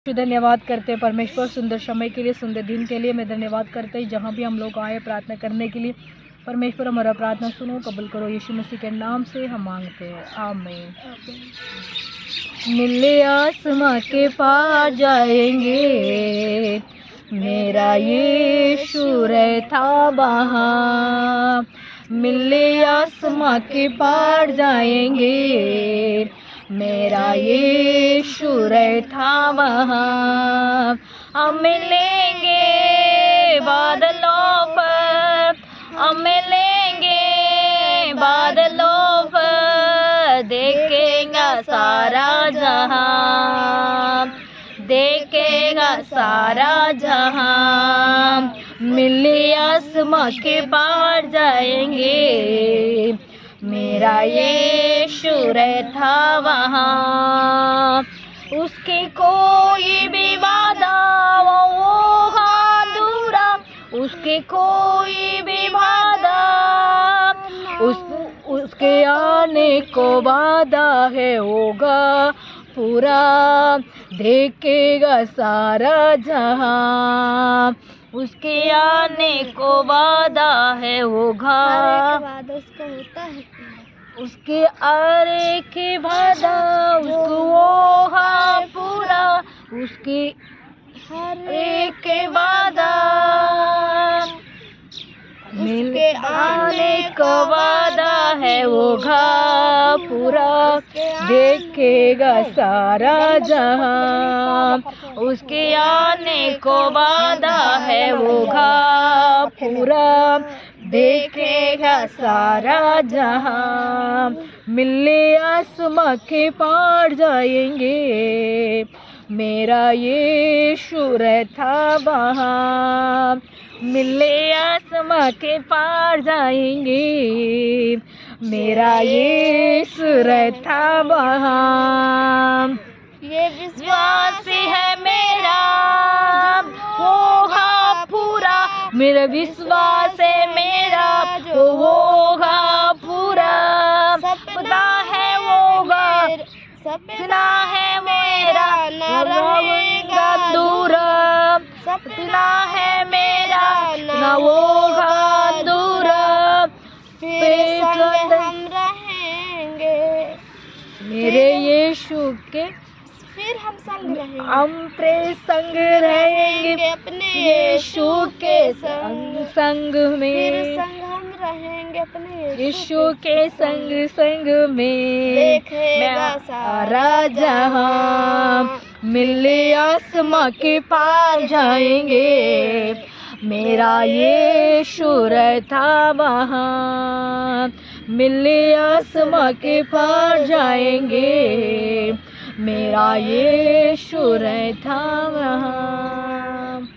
धन्यवाद करते हैं परमेश्वर सुंदर समय के लिए, सुंदर दिन के लिए। मैं धन्यवाद करते हैं जहाँ भी हम लोग आए प्रार्थना करने के लिए। परमेश्वर हमारा प्रार्थना सुनो, कबूल करो। यीशु मसीह के नाम से हम मांगते हैं, आमीन। मिले आसमां के पार जाएंगे, मेरा यीशु रहता वहाँ। मिले आसमां के पार जाएंगे, मेरा यीशु रहता वहाँ। हम मिलेंगे बादलों पर, हम मिलेंगे बादलों पर। देखेगा सारा जहां, देखेगा सारा जहां। मिले आसमां के पार जाएंगे, मेरा यीशु रहता वहाँ। उसके कोई भी वादा वो होगा अधूरा, उसके कोई भी वादा उसके आने को वादा है होगा पूरा। देखेगा सारा जहां, उसके आने को वादा है होगा। उसका होता है, उसके आने के वादा उसको होगा पूरा। उसके हर एक के वादा उसके आने का वादा है होगा पूरा। देखेगा सारा जहां, उसके आने को वादा है होगा पूरा। देखेगा सारा जहां। मिले आसमां के पार जाएंगे, मेरा यीशु रहता वहाँ। मिले आसमां के पार जाएंगे, मेरा यीशु रहता वहाँ। ये विश्वास है मेरा होगा पूरा, मेरा विश्वास है मेरा वो होगा पूरा। सपना है होगा, सपना है मेरा न रहेगा दूरा। सपना है मेरा न होगा दूरा। फिर संग हम रहेंगे, मेरे यीशु के फिर हम संग रहेंगे, हम संग रहेंगे अपने यीशु के संग फिर में। संग हम रहेंगे अपने यीशु के संग में। देखेगा सारा जहां। मिले आसमां के पार जाएंगे, मेरा यीशु रहता वहाँ। मिले आसमां के पार जाएंगे, मेरा यीशु रहता वहाँ।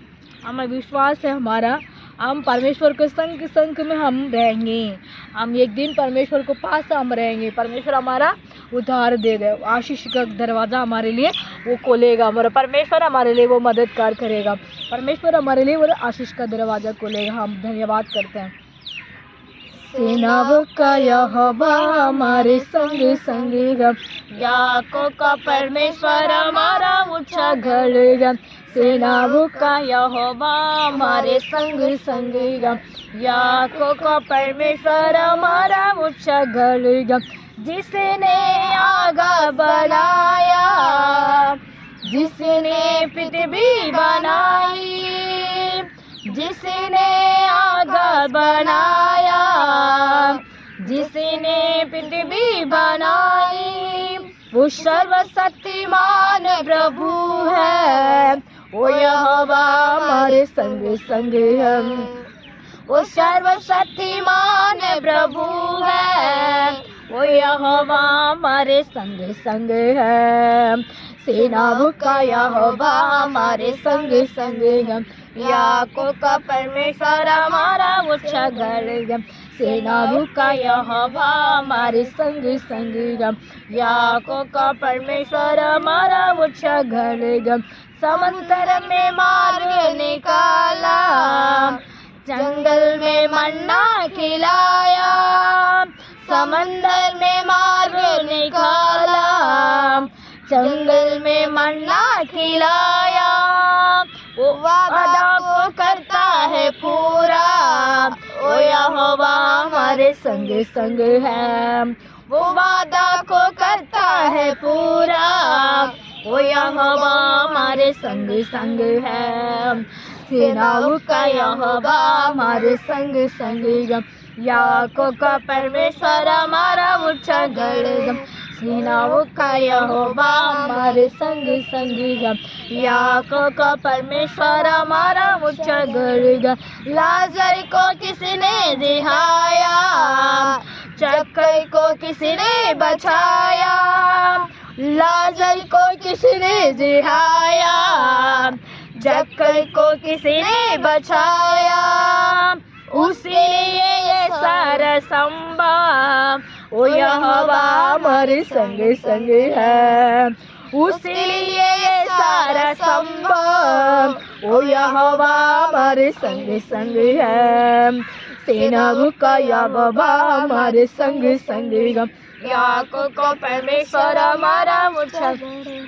हमें विश्वास है हमारा, हम परमेश्वर के संग में हम रहेंगे। हम एक दिन परमेश्वर को पास हम रहेंगे। परमेश्वर हमारा उद्धार दे दे, आशीष का दरवाज़ा हमारे लिए वो खोलेगा। हमारा परमेश्वर हमारे लिए वो मददगार करेगा। परमेश्वर हमारे लिए वो आशीष का दरवाज़ा खोलेगा। हम धन्यवाद करते हैं। सेनाओं का यहोवा हमारे संग याकूब का परमेश्वर हमारा ऊंचा गढ़। सेनाओं का यहोवा हमारे संग याकूब का परमेश्वर हमारा ऊंचा गढ़। जिसने आगा बनाया, जिसने पृथ्वी बनाई, जिसने आगा बनाया, जिसने पृथ्वी बनाई। वो सर्वशक्तिमान प्रभु है, वो यहोवा हमारे संग है। वो सर्वशक्तिमान प्रभु है, वो यहोवा हमारे संग है। सेनाओं का यहोवा हमारे संग है। याकूब का परमेश्वर हमारा ऊंचा गढ़। सेनाओं का यहोवा हमारे संग है। याकूब का परमेश्वर हमारा ऊंचा गढ़। समंदर में मार्ग निकाला, जंगल में मन्ना खिलाया। समंदर में मार्ग निकाला, जंगल में मन्ना खिलाया। वादा को करता है पूरा, ओ यहोवा हमारे संग संग है, वो वादा को करता है पूरा, ओ यहोवा हमारे संग संग है। सेनाओं का यहोवा हमारे संग संग, याकूब का परमेश्वर हमारा ऊंचा गढ़। सेनाओं का यहोवा हमारे संग संग, याकूब का परमेश्वर हमारा ऊंचा गढ़। लाजर को किसी ने जिहाया, चक्कर को किसी ने बचाया, लाजर को किसी ने जिहाया, चक्कर को किसी ने बचाया, उसी लिए ये सारा संभव, ओ यहोवा हमारे संग संग है, उसी लिए ये सारा संभव, ओ यहोवा हमारे संग संग है। सेनाओं का यहोवा हमारे संग संग, याकूब को परमेश्वर हमारा ऊंचा गढ़ है।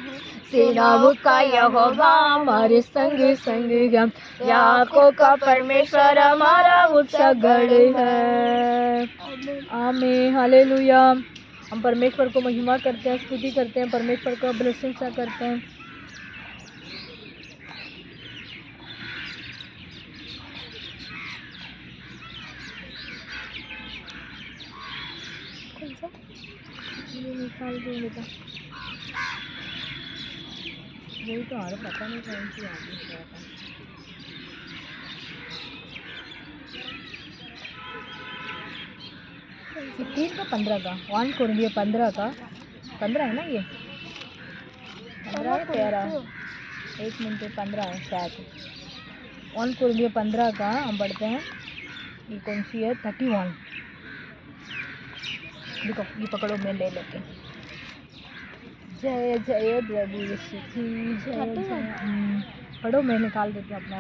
सेनाओं का यहोवा हमारे संग संग, याकूब का परमेश्वर हमारा ऊंचा गढ़ है। आमीन, हालेलुया। हम परमेश्वर को महिमा करते हैं, स्तुति करते हैं, परमेश्वर का प्रशंसा करते हैं। निकाल दो बेटा, वही तो आ रहा, पता नहीं कौन सी आती है। 15 का 15 का 1 कोरिन्थियों 15 का 15 है ना, ये 15 है 13, 1 मिनट 15 है शायद। 1 कोरिन्थियों 15 का हम पढ़ते हैं, ये कौन सी है, 31। देखो ये पकड़ो, मैं ले लेती हूँ। जय जय प्रभु यीशु की जय जय। पढ़ो, मैं निकाल देती हूँ अपना।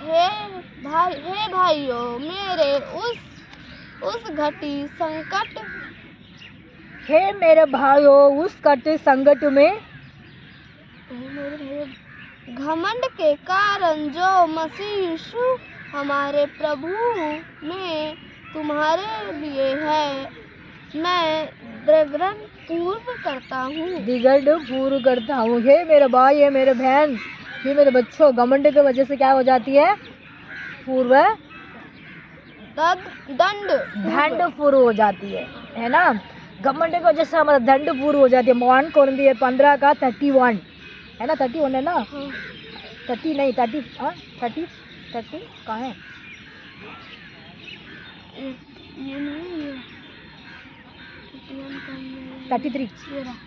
हे भाइयों मेरे उस घटी संकट, हे मेरे भाइयों उस कटे संकट में, घमंड के कारण जो मसीह यीशु हमारे प्रभु में तुम्हारे लिए है, मैं दृढ़ पूर्व करता हूँ। हे मेरे भाई, हे मेरे बहन, हे मेरे बच्चों, घमंड की वजह से क्या हो जाती है, पूर्व दंड पूर्व हो जाती है ना। घमंड की वजह से हमारा दंड पूर्व हो जाती है। 1 कोरिन्थियों 15 का 31 है ना, 31 है ना, 30 नहीं 30, 30 कहाँ है, ये नहीं 33,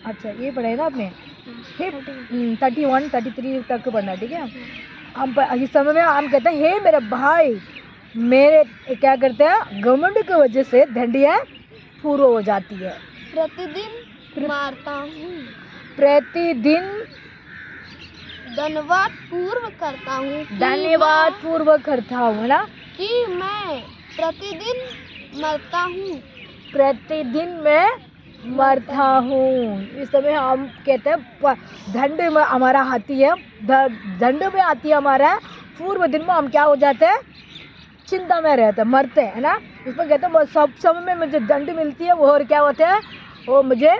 अच्छा ये पढ़ा है ना आपने, 31 33 तक पढ़ना, ठीक है। हम इस समय में हम कहते हैं, हे मेरे भाई, मेरे क्या करते हैं, घमंड की वजह से दंडियाँ पूर्व हो जाती है। प्रतिदिन मारता हूँ, प्रतिदिन धन्यवाद पूर्व करता हूँ, धन्यवाद पूर्वक करता हूँ ना, कि मैं प्रतिदिन मरता हूँ, प्रतिदिन मैं मरता हूँ। इस समय हम कहते हैं दंड में हमारा आती है, दंड में आती है हमारा, पूर्व दिन में हम क्या हो जाते हैं, चिंता में रहते हैं, मरते हैं ना। इसमें कहते हैं सब समय में मुझे दंड मिलती है, वो और क्या होते हैं, वो मुझे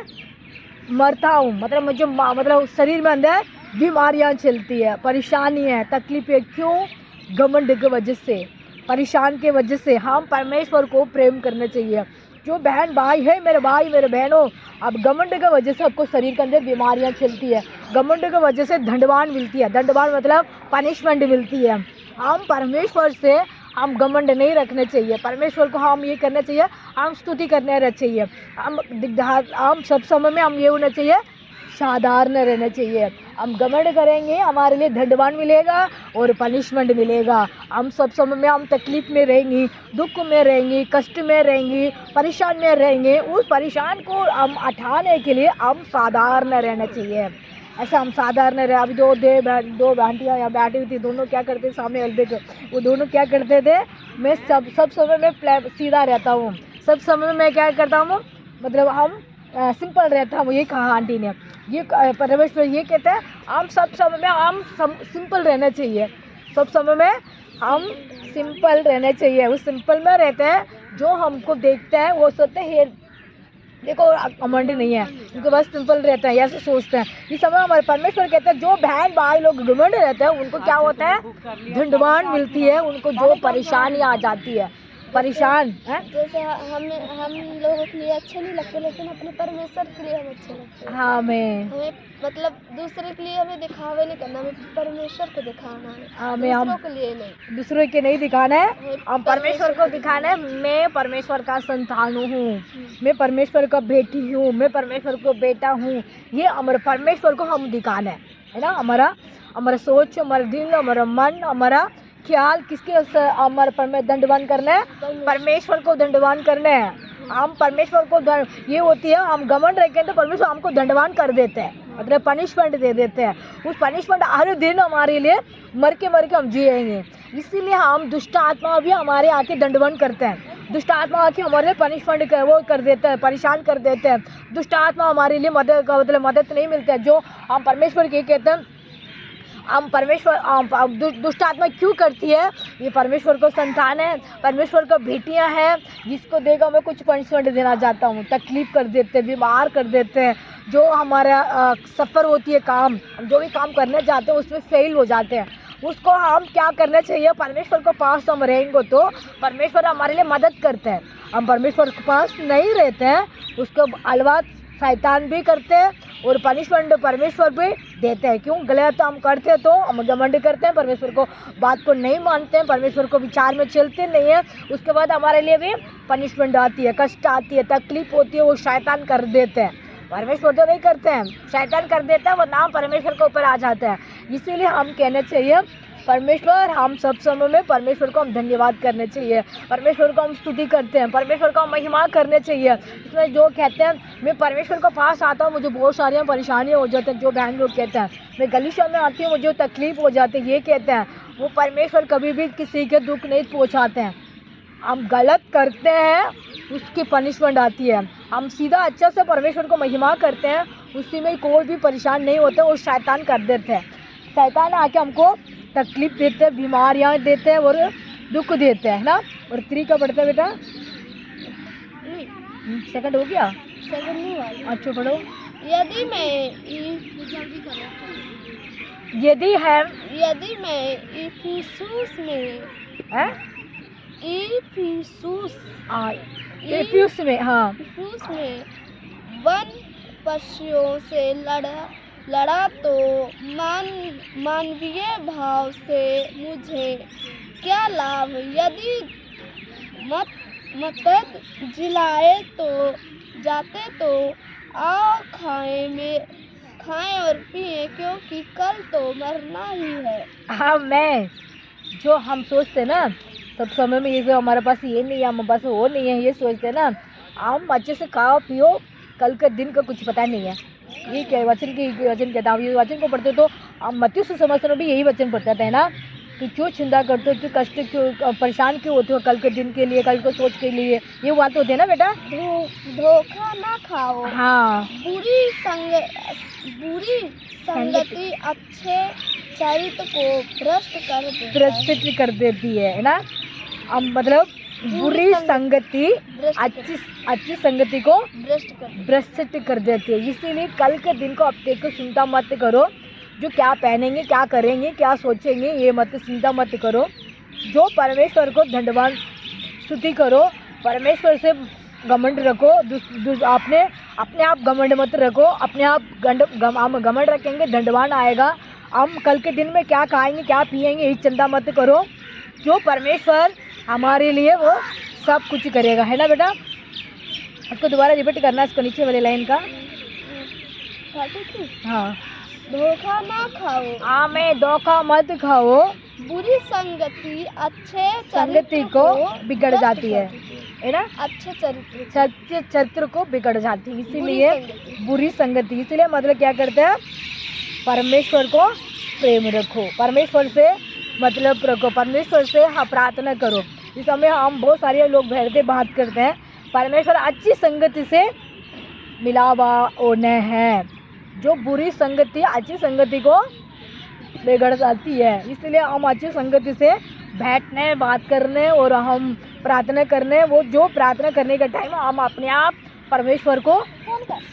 मरता हूँ, मतलब मुझे मतलब शरीर में अंदर बीमारियाँ चलती है, परेशानी है, तकलीफें, क्यों, घमंड की वजह से, परेशान के वजह से। हम परमेश्वर को प्रेम करना चाहिए। जो बहन भाई है, मेरे भाई मेरे बहनों, अब घमंड की वजह से आपको शरीर के अंदर बीमारियां चलती है, घमंड की वजह से दंडवान मिलती है, दंडवान मतलब पनिशमेंट मिलती है। हम परमेश्वर से हम घमंड नहीं रखना चाहिए, परमेश्वर को हम ये करना चाहिए, हम स्तुति करना चाहिए। हम सब समय में हम ये होना चाहिए, साधारण रहना चाहिए। हम घमंड करेंगे, हमारे लिए दंडवान मिलेगा और पनिशमेंट मिलेगा। हम सब समय में हम तकलीफ में रहेंगी, दुख में रहेंगी, कष्ट में रहेंगी, परेशान में रहेंगे। उस परेशान को हम हटाने के लिए हम साधारण रहना चाहिए। ऐसा हम साधारण रहे। अभी दो आंटियाँ यहाँ बैठी हुई थी, दोनों क्या करते, सामने अलबेक, वो दोनों क्या करते थे, मैं सब समय में सीधा रहता हूँ, सब समय में मैं क्या करता हूँ, मतलब हम सिंपल रहता हूँ। ये कहा आंटी ने, ये परमेश्वर ये कहते हैं हम सब समय में हम सिंपल रहना चाहिए, सब समय में हम सिंपल रहने चाहिए। उस सिंपल में रहते हैं, जो हमको देखते हैं वो सोचते हैं देखो घमंड नहीं है, उनके पास सिंपल रहता है, ऐसे सोचते हैं। इस समय हमारे परमेश्वर कहते हैं जो बहन भाई लोग घमंड रहते हैं उनको क्या होता है, धंडवान मिलती है, उनको जो परेशानी आ जाती है, परेशान है। जैसे हम लोगों के लिए अच्छे नहीं लगते, लेकिन अपने परमेश्वर के लिए हम अच्छे लगते हैं। हाँ, हमें मतलब दूसरे के लिए हमें दिखावे नहीं करना, हमें परमेश्वर को दिखाना है, दूसरों के लिए नहीं, दूसरों के नहीं दिखाना है, हम परमेश्वर को दिखाना है। मैं परमेश्वर का संतान हूँ, मैं परमेश्वर का बेटी हूँ, मैं परमेश्वर को बेटा हूँ, ये हमारे परमेश्वर को हम दिखाना है ना। हमारा सोच, हमारा दिल, हमारा मन, हमारा ख्याल किसके हमारे दंडवान करना है, परमेश्वर को दंडवान करना है। हम परमेश्वर को ये होती है, हम घमंड रखें तो परमेश्वर हमको दंडवान कर देते हैं, मतलब पनिशमेंट दे देते हैं। उस पनिशमेंट हर दिन हमारे लिए मर के हम जिएंगे। इसीलिए हम दुष्ट आत्मा भी हमारे आके दंडवान करते हैं, दुष्ट आत्मा आके हमारे लिए पनिशमेंट वो कर देते हैं, परेशान कर देते हैं। दुष्ट आत्मा हमारे लिए मदद नहीं मिलती है। जो हम परमेश्वर के कहते हैं, हम परमेश्वर दुष्ट आत्मा क्यों करती है, ये परमेश्वर को संतान है, परमेश्वर को बेटियां हैं, जिसको देखा मैं कुछ पनिशमेंट देना चाहता हूँ, तकलीफ कर देते हैं, बीमार कर देते हैं। जो हमारा सफ़र होती है काम, हम जो भी काम करने जाते हैं उसमें फेल हो जाते हैं, उसको हम क्या करना चाहिए, परमेश्वर को पास हम रहेंगे तो परमेश्वर हमारे लिए मदद करते हैं। हम परमेश्वर के पास नहीं रहते हैं, उसको अलवा शैतान भी करते हैं और पनिशमेंट परमेश्वर भी देते हैं। क्यों, गलत हम करते हैं तो हम घमंड करते हैं, परमेश्वर को बात को नहीं मानते हैं, परमेश्वर को विचार में चलते नहीं है, उसके बाद हमारे लिए भी पनिशमेंट आती है, कष्ट आती है, तकलीफ होती है, वो शैतान कर देते हैं। परमेश्वर तो नहीं करते हैं, शैतान कर देता है, वो नाम परमेश्वर के ऊपर आ जाता है। इसीलिए हम कहना चाहिए परमेश्वर, हम सब समय में परमेश्वर को हम धन्यवाद करने चाहिए, परमेश्वर को हम स्तुति करते हैं, परमेश्वर को हम महिमा करने चाहिए। इसमें जो कहते हैं मैं परमेश्वर को पास आता हूँ, मुझे बहुत सारी परेशानियाँ हो जाती हैं, जो बहन लोग कहते हैं मैं गलीशा में आती हूँ मुझे तकलीफ हो जाती है, ये कहते हैं, वो परमेश्वर कभी भी किसी के दुख नहीं पहुँचाते हैं। हम गलत करते हैं, उसकी पनिशमेंट आती है। हम सीधा अच्छा से परमेश्वर को महिमा करते हैं, उसी में कोई भी परेशान नहीं होते, वो शैतान कर देते हैं। शैतान आके हमको तकलीफ देते हैं, बीमारियाँ देते हैं और दुख देते हैं ना। और 3 का पढ़ते हैं बेटा, सेकंड हो गया, सेकंड नहीं हुआ। अच्छा पढ़ो। यदि मैं इफिसुस में वन पक्षियों से लड़ा तो मानवीय भाव से मुझे क्या लाभ। यदि मदद जिलाए तो जाते तो आओ खाएं और पिए, क्योंकि कल तो मरना ही है। हाँ, मैं जो हम सोचते ना सब समय में, ये जो हमारे पास ये नहीं है, हमारे पास वो नहीं है, ये सोचते ना, हम अच्छे से खाओ पियो, कल के दिन का कुछ पता नहीं है। ये क्या वचन कहता हूँ, ये वचन को पढ़ते तो हम मत्ती सुसमाचार में भी यही वचन पढ़ते थे ना, कि क्यों चिंता करते हो, क्यों कष्ट, क्यों परेशान क्यों होते हो कल के दिन के लिए, कल को सोच के लिए, ये बात होती है ना बेटा। धोखा ना खाओ। हाँ, बुरी संगति अच्छे चरित्र को भ्रष्ट कर देती है ना। अब मतलब बुरी संगति अच्छी संगति को भ्रष्ट कर देती है। इसीलिए कल के दिन को अब देखो, चिंता मत करो, जो क्या पहनेंगे, क्या करेंगे, क्या सोचेंगे, ये मत चिंता मत करो। जो परमेश्वर को धन्यवाद स्तुति करो, परमेश्वर से घमंड रखो, अपने आप घमंड मत रखो। अपने आप हम घमंड रखेंगे, धन्यवाद आएगा। हम कल के दिन में क्या खाएंगे, क्या पिएंगे, ये चिंता मत करो। जो परमेश्वर हमारे लिए वो सब कुछ करेगा, है ना बेटा। इसको दोबारा रिपीट करना, इसको नीचे वाले लाइन का। हाँ, धोखा ना खाओ। हाँ, मैं धोखा मत खाओ। बुरी संगति अच्छे संगति को बिगड़ जाती है ना। अच्छे चरित्र को बिगड़ जाती है, इसीलिए बुरी संगति। इसीलिए मतलब क्या करते हैं, परमेश्वर को प्रेम रखो, परमेश्वर से मतलब रखो, परमेश्वर से प्रार्थना करो। इस समय हम बहुत सारे लोग बैठते बात करते हैं, परमेश्वर अच्छी संगति से मिलावा होना है। जो बुरी संगति अच्छी संगति को बिगड़ जाती है। इसलिए हम अच्छी संगति से बैठने, बात करने और हम प्रार्थना करने, वो जो प्रार्थना करने का टाइम हम अपने आप परमेश्वर को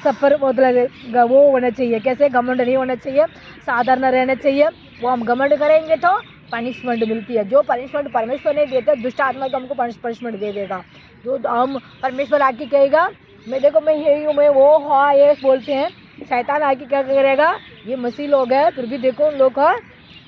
सफर मतलब वो होना चाहिए, कैसे घमंड नहीं होना चाहिए, साधारण रहना चाहिए। वो हम घमंड करेंगे तो पनिशमेंट मिलती है, जो पनिशमेंट परमेश्वर नहीं देते, दुष्ट आत्मा को हमको पनिशमेंट दे देगा। जो हम परमेश्वर आके कहेगा मैं देखो मैं यही हूँ, मैं वो हाँ ये बोलते हैं, शैतान आके क्या करेगा, ये मसीह लोग हैं फिर भी देखो उन लोग का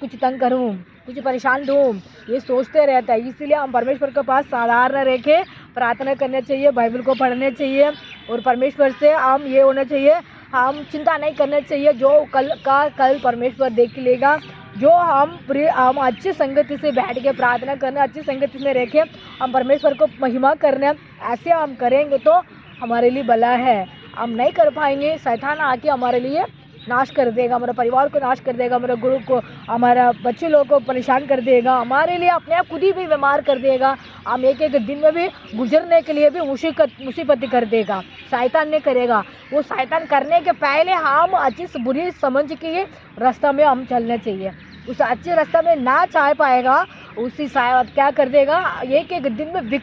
कुछ तंग करूँ, कुछ परेशान दूँ, ये सोचते रहता है। इसीलिए हम परमेश्वर के पास साधारण रह के प्रार्थना करना चाहिए, बाइबल को पढ़ना चाहिए और परमेश्वर से हम ये होना चाहिए, हम चिंता नहीं करना चाहिए, जो कल का कल परमेश्वर देख लेगा। जो हम अच्छी संगति से बैठ के प्रार्थना करना, अच्छी संगति में रह के हम परमेश्वर को महिमा करना, ऐसे हम करेंगे तो हमारे लिए भला है। हम नहीं कर पाएंगे, शैतान आके हमारे लिए नाश कर देगा, हमारे परिवार को नाश कर देगा, हमारे गुरु को, हमारा बच्चे लोगों को परेशान कर देगा, हमारे लिए अपने आप खुद ही भी बीमार कर देगा। हम एक एक दिन में भी गुजरने के लिए भी मुसीबत कर देगा, शैतान ने करेगा। वो शैतान करने के पहले हम अच्छी बुरी समझ के रास्ता में हम चलना चाहिए। उस अच्छे रास्ता में ना चाह पाएगा, उसी शायद क्या कर देगा, एक एक दिन में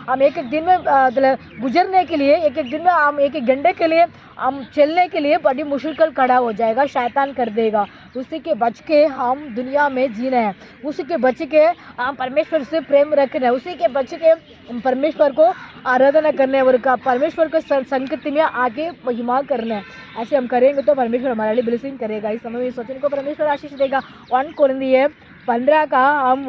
हम एक एक दिन में गुजरने के लिए, एक एक दिन में हम एक एक घंटे के लिए हम चलने के लिए बड़ी मुश्किल खड़ा हो जाएगा, शैतान कर देगा। उसी के बच के हम दुनिया में जीना है, उसी के बच के हम परमेश्वर से प्रेम रखना है, उसी के बच के परमेश्वर को आराधना करना है और परमेश्वर को संगति में आके महिमा करना है। ऐसे हम करेंगे तो परमेश्वर हमारे लिए ब्लेसिंग करेगा। इस समय इस वचन को परमेश्वर आशीष देगा। 1 कोरिन्थियों 15 का हम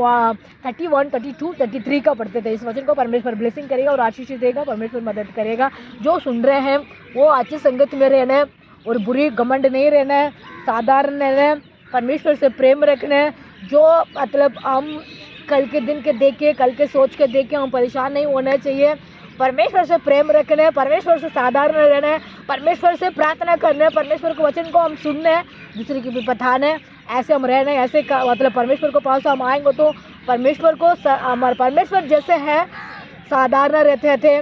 31, 32, 33 का पढ़ते थे। इस वचन को परमेश्वर ब्लेसिंग करेगा और आशीष देगा, परमेश्वर मदद करेगा। जो सुन रहे हैं वो अच्छी संगत में रहना है और बुरी घमंड नहीं रहना है, साधारण रहना है, परमेश्वर से प्रेम रखना है। जो मतलब हम कल के दिन के देख के, कल के सोच के देख के हम परेशान नहीं होना चाहिए। परमेश्वर से प्रेम रखना है, परमेश्वर से साधारण रहना है, परमेश्वर से प्रार्थना करना है, परमेश्वर के वचन को हम सुनना है, दूसरे की भी बताना है। ऐसे हम रहना है, ऐसे मतलब परमेश्वर को पास हम आएंगे तो परमेश्वर को हमारे परमेश्वर जैसे है, साधारण रहते थे,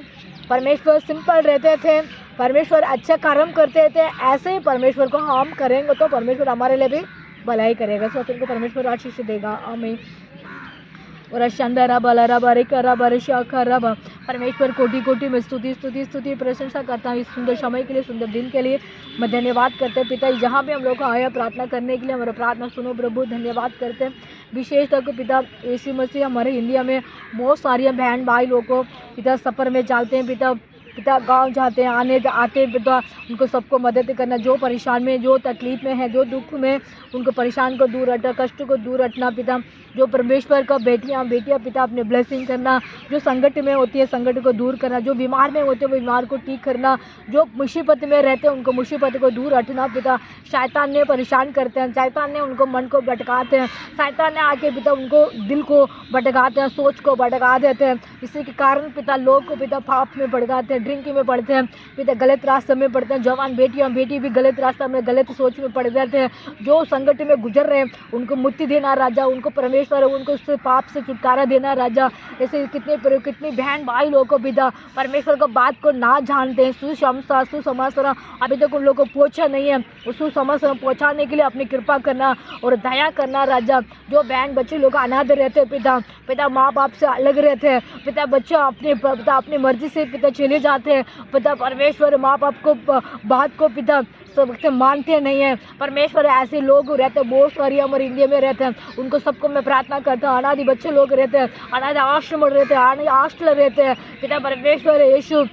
परमेश्वर सिंपल रहते थे, परमेश्वर अच्छा कर्म करते थे, ऐसे ही परमेश्वर को हम करेंगे तो परमेश्वर हमारे लिए भी भलाई करेगा। इस वचन को परमेश्वर आशीष देगा। आमीन। और शानदार परमेश्वर कोटि कोटि में स्तुति प्रशंसा करता हूँ इस सुंदर समय के लिए, सुंदर दिन के लिए मैं धन्यवाद करते हैं पिता। जहाँ भी हम लोग आया प्रार्थना करने के लिए, हमारा प्रार्थना सुनो प्रभु, धन्यवाद करते हैं। विशेषतः को पिता यीशु मसीह हमारे इंडिया में बहुत सारी बहन भाई लोग को पिता सफ़र में चलते हैं पिता गांव जाते हैं, आते हैं पिता, उनको सबको मदद करना, जो परेशान में, जो तकलीफ़ में है, जो दुख में, उनको परेशान को दूर हटना, कष्ट को दूर हटना पिता। जो परमेश्वर का बेटियां पिता अपने ब्लेसिंग करना, जो संकट में होती है संकट को दूर करना, जो बीमार में होते हैं वो बीमार को ठीक करना, जो मुसीबत में रहते हैं उनको मुसीबत को दूर हटना पिता। शैतान ने परेशान करते हैं, शैतान ने उनको मन को भटकाते हैं, शैतान ने आके पिता उनको दिल को भटकाते हैं, सोच को भटका देते हैं। इसी के कारण पिता लोग को पिता पाप में भटकाते हैं, ड्रिंकिंग में पड़ते हैं पिता, गलत रास्ते में पड़ते हैं। जवान बेटी भी गलत रास्ता में, गलत सोच में पड़ जाते हैं। जो संकट में गुजर रहे हैं उनको मुक्ति देना राजा, उनको परमेश्वर उनको उससे पाप से छुटकारा देना राजा। ऐसे कितनी बहन भाई लोगों को पिता परमेश्वर को बात को ना जानते हैं, सुसमाचार अभी तक उन लोगों को पहुँचा नहीं है, उस सुसमाचार पहुँचाने के लिए अपनी कृपा करना और दया करना राजा। जो बहन बच्चे लोग अनाथ रहते हैं पिता माँ बाप से अलग रहते हैं पिता, बच्चे अपनी मर्जी से पिता चले जाते हैं पिता, परमेश्वर माँ बाप को बात को पिता सब मानते नहीं हैं परमेश्वर। ऐसे लोग रहते हैं बहुत सारी हमारे इंडिया में रहते हैं, उनको सबको मैं प्रार्थना करता हूँ। अनादि बच्चे लोग रहते हैं, अनादि आश्रम रहते हैं, हॉस्टल रहते हैं पिता, परमेश्वर यीशु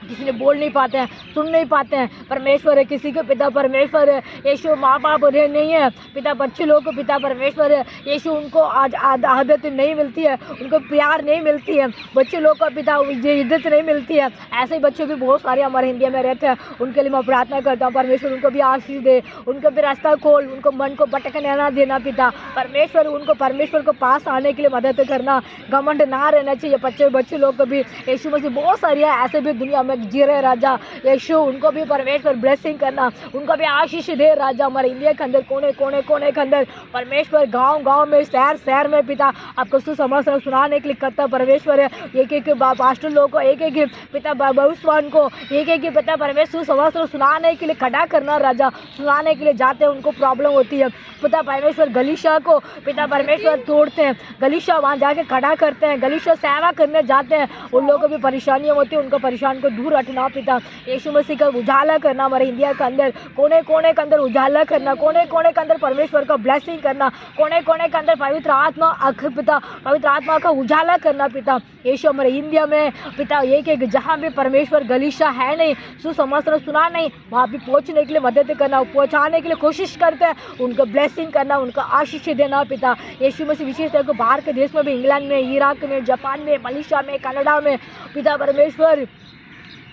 किसी ने बोल नहीं पाते हैं, सुन नहीं पाते हैं परमेश्वर है, किसी के पिता परमेश्वर है यीशु माँ बाप नहीं है पिता, बच्चे लोग को पिता परमेश्वर है यीशु उनको आज आदत नहीं मिलती है, उनको प्यार नहीं मिलती है, बच्चे लोग को पिता इज्जत नहीं मिलती है। ऐसे ही बच्चे भी बहुत सारे हमारे इंडिया में रहते हैं, उनके लिए मैं प्रार्थना करता हूँ परमेश्वर उनको भी आशीष दे, उनको भी रास्ता खोल, उनको मन को भटकने ना देना पिता परमेश्वर, उनको परमेश्वर को पास आने के लिए मदद करना, घमंड ना रहना चाहिए बच्चे लोग को भी। यीशु मसीह बहुत सारी है ऐसे भी दुनिया में में जी रहे राजा यीशु, उनको भी परमेश्वर ब्लेसिंग करना, उनको भी आशीष दे राजा। हमारे इंडिया के अंदर कोने कोने कोने के अंदर परमेश्वर, गांव गांव में, शहर शहर में पिता आपको सुसमाचार सुनाने के लिए करता परमेश्वर है। एक एक पास्टर लोगों को, एक एक पिता भविष्यवाण को, एक एक पिता परमेश्वर सुसमाचार सुनाने के लिए खड़ा करना राजा। सुनाने के लिए जाते हैं, उनको प्रॉब्लम होती है पिता परमेश्वर, गलीशा को पिता परमेश्वर तोड़ते हैं, गलीशा वहाँ जाके खड़ा करते हैं, गलीशा सेवा करने जाते हैं, उन लोगों को भी परेशानियाँ होती है, उनको परेशान को दूर हटना पिता यीशु मसीह का उजाला करना, हमारे इंडिया के अंदर कोने कोने के अंदर उजाला करना, कोने कोने के अंदर परमेश्वर का ब्लेसिंग करना, कोने कोने के अंदर पवित्र आत्मा पिता पवित्र आत्मा का उजाला करना पिता यीशु। हमारे इंडिया में पिता एक एक जहाँ भी परमेश्वर गलीशा है नहीं, सुसमाचार सुना नहीं, वहाँ भी पहुँचने के लिए मदद करना, पहुँचाने के लिए कोशिश करते हैं, उनको ब्लेसिंग करना, उनको आशीष देना पिता यीशु मसीह। विशेष तौर पर बाहर के देश में भी, इंग्लैंड में, इराक में, जापान में, मलेशिया में, कनाडा में पिता परमेश्वर,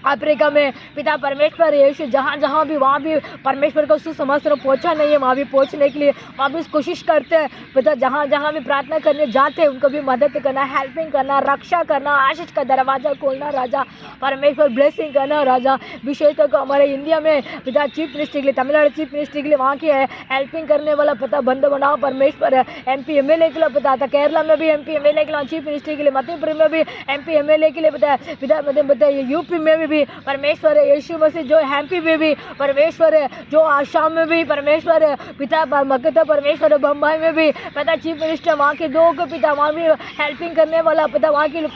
अफ्रीका में पिता परमेश्वर यीशु, जहाँ जहाँ भी वहाँ भी परमेश्वर को सुसमाचार पहुँचा नहीं है, वहाँ भी पहुँचने के लिए वहाँ भी कोशिश करते हैं पिता। जहाँ जहाँ भी प्रार्थना करने जाते हैं, उनको भी मदद करना, हेल्पिंग करना, रक्षा करना, आशीष का दरवाज़ा खोलना राजा परमेश्वर, ब्लेसिंग करना राजा। विशेष तौर पर हमारे इंडिया में पिता चीफ मिनिस्टर के लिए, तमिलनाडु चीफ मिनिस्टर के लिए वहाँ की है हेल्पिंग करने वाला पिता बंद बनाओ परमेश्वर है। MP MLA के लिए पिता था, केरला में भी MP MLA के लिए चीफ मिनिस्टर के लिए, मध्यप्रदेश में भी MP MLA के लिए पिता पिता यूपी में भी परमेश्वर है यीशु मसीह, जो MP में भी परमेश्वर है, जो आसाम में भी परमेश्वर है पिता मकता परमेश्वर है, बम्बई में भी पिता चीफ मिनिस्टर, वहाँ के दो को पिता वहाँ भी हेल्पिंग करने वाला पिता, वहाँ की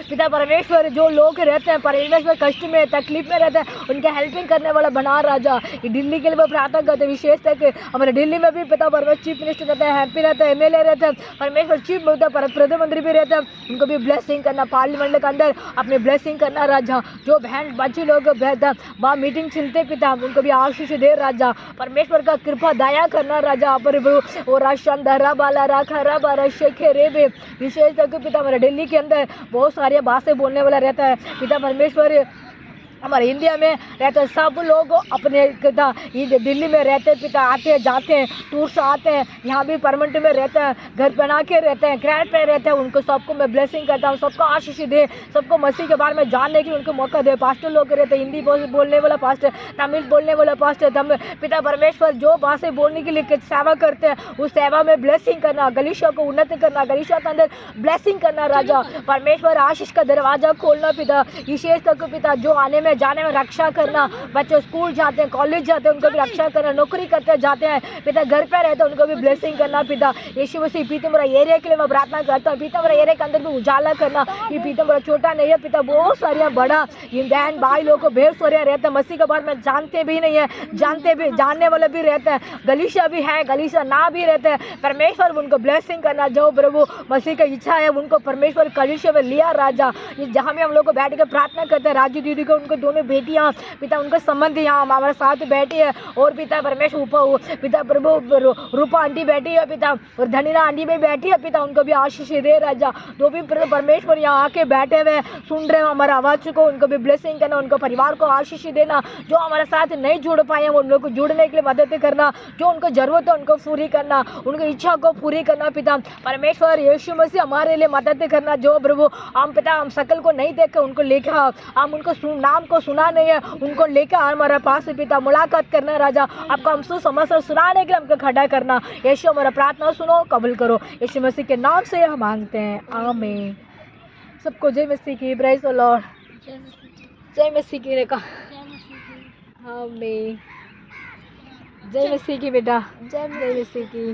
पिता परमेश्वर, जो लोग रहते हैं परमेश्वर कष्ट में तकलीफ में रहते हैं, उनके हेल्पिंग करने वाला बना राजा। दिल्ली के लिए वो प्रार्थना करते हैं, विशेष तक हमारे दिल्ली में भी पिता परमेश्वर चीफ मिनिस्टर रहता है, MP रहता है, MLA रहता है, परमेश्वर चीफ प्रधानमंत्री भी रहते हैं, उनको भी ब्लेसिंग करना, पार्लियामेंट के अंदर अपने ब्लेसिंग करना राजा। जो बहन बच्चे लोग बेहतर वहाँ मीटिंग चलते पिता, उनको भी आशीष दे राजा, परमेश्वर का कृपा दया करना राजा। पर वो राशन धरा बाला राखा रबा रशेखे रेबे, विशेष करके पिता हमारे दिल्ली के अंदर बहुत सारे भाषा बोलने वाला रहता है पिता परमेश्वर। हमारे इंडिया में रहते सब लोग अपने पिता दिल्ली में रहते पिता, आते हैं जाते हैं, टूर से आते हैं, यहाँ भी परमानेंट में रहते हैं, घर बना के रहते हैं, किराए पे रहते हैं, उनको सबको मैं ब्लेसिंग करता हूँ, सबको आशीष दे, सबको मसीह के बारे में जानने के लिए उनको मौका दे। पास्टर लोग रहते हैं, हिंदी बोलने वाला पास्टर, तमिल बोलने वाला पास्टर, पिता परमेश्वर जो भाषा बोलने के लिए सेवा करते हैं, उस सेवा में ब्लेसिंग करना, गलीशा को उन्नति करना, गलीशा के अंदर ब्लेसिंग करना राजा परमेश्वर, आशीष का दरवाजा खोलना पिता विशेष तक पिता, जो आने में जाने में रक्षा करना, बच्चे स्कूल जाते हैं, कॉलेज जाते हैं, उनको भी रक्षा करना, नौकरी करते जाते हैं पिता, घर पे रहते हैं, उनको भी ब्लेसिंग करना पिता यीशु मसीह। पीतमपुरा एरिया के लिए मैं प्रार्थना करता हूँ, पीतमपुरा एरिया के अंदर भी उजाला करना। ये पीतमपुरा छोटा नहीं है पिता, बहुत सारे बड़ा ये बहन भाई लोग को भेड़ सोरिया रहते हैं, मसीह के बारे में जानते भी नहीं है, जानने वाले भी रहते हैं, गलीशा भी है, गलीशा ना भी रहते हैं, परमेश्वर उनको ब्लेसिंग करना। जो प्रभु मसीह की इच्छा है उनको परमेश्वर गलीशा में लिया राजा। जहाँ भी हम लोग को बैठ कर प्रार्थना करते हैं, राजू दीदी को, उनको दोनों बेटियां पिता, उनके संबंधी यहाँ हमारे साथ बैठी है, और पिता परमेश्वर पिता प्रभु रूपा आंटी बैठी है पिता, और धनीरा आंटी भी बैठी है पिता, उनको भी आशीष दे राजा। जो भी परमेश्वर यहाँ आके बैठे हुए सुन रहे हैं हमारा आवाज को, उनको भी ब्लेसिंग करना, उनको परिवार को आशीष देना। जो हमारे साथ नहीं जुड़ पाए हैं उन लोग को जुड़ने के लिए मदद करना, जो उनको जरूरत है उनको पूरी करना, उनकी इच्छा को पूरी करना पिता परमेश्वर यीशु मसीह, हमारे लिए मदद करना। जो प्रभु हम पिता हम शकल को नहीं देख कर उनको लेकर हम उनको नाम को सुना नहीं है, उनको लेकर हमारे पास पिता मुलाकात करना राजा, आपको हम सुसमाचार सुनाने के लिए हमको खड़ा करना। यीशु हमारा प्रार्थना सुनो, कबूल करो, यीशु मसीह के नाम से हम मांगते हैं, आमीन। सबको जय मसीह की, प्रेज द लॉर्ड, जय मसीह की रेखा, आमीन, जय मसीह की बेटा, जय मसीह की।